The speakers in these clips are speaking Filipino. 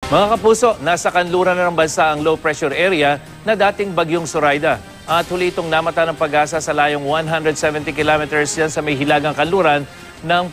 Mga kapuso, nasa kanluran na ng bansa ang low pressure area na dating bagyong Zoraida. At huli itong namata ng pag-asa sa layong 170 kilometers yan sa may hilagang kanluran ng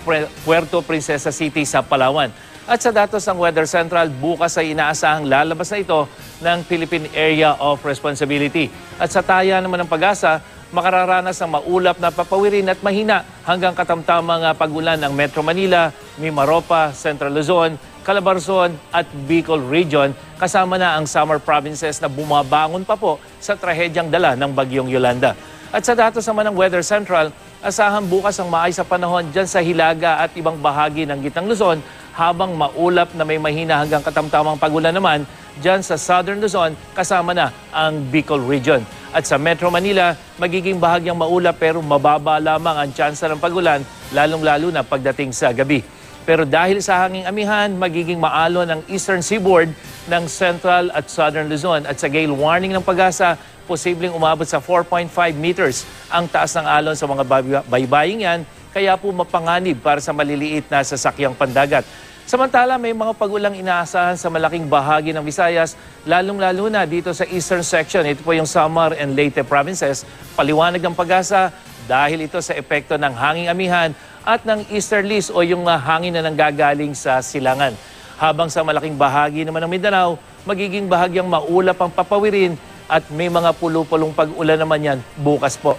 Puerto Princesa City sa Palawan. At sa datos ng Weather Central, bukas ay inaasahang lalabas na ito ng Philippine Area of Responsibility. At sa taya naman ng pag-asa, makararanas ng maulap na papawirin at mahina hanggang katamtamang pag-ulan ng Metro Manila, Mimaropa, Central Luzon, Calabarzon at Bicol Region, kasama na ang summer provinces na bumabangon pa po sa trahedyang dala ng bagyong Yolanda. At sa datos naman ng Weather Central, asahan bukas ang maayos sa panahon dyan sa Hilaga at ibang bahagi ng Gitnang Luzon, habang maulap na may mahina hanggang katamtamang pag-ulan naman dyan sa Southern Luzon, kasama na ang Bicol Region. At sa Metro Manila, magiging bahagyang maulap pero mababa lamang ang tsansa ng pag-ulan, lalong-lalo na pagdating sa gabi. Pero dahil sa hanging amihan, magiging maalon ang eastern seaboard ng Central at Southern Luzon. At sa gale warning ng pag-asa, posibleng umabot sa 4.5 meters ang taas ng alon sa mga baybaying yan, kaya po mapanganib para sa maliliit na sasakyang pandagat. Samantala, may mga pag-ulang inaasahan sa malaking bahagi ng Visayas, lalong-lalo na dito sa eastern section. Ito po yung Samar and Leyte provinces. Paliwanag ng pag-asa dahil ito sa epekto ng hanging amihan at ng easterlies o yung hangin na nanggagaling sa silangan. Habang sa malaking bahagi naman ng Mindanao, magiging bahagyang maulap ang papawirin at may mga pulo-pulong pag-ulan naman yan bukas po.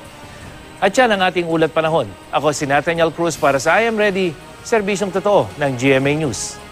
At yan ang ating ulat panahon. Ako si Nathaniel Cruz para sa I Am Ready, serbisyong totoo ng GMA News.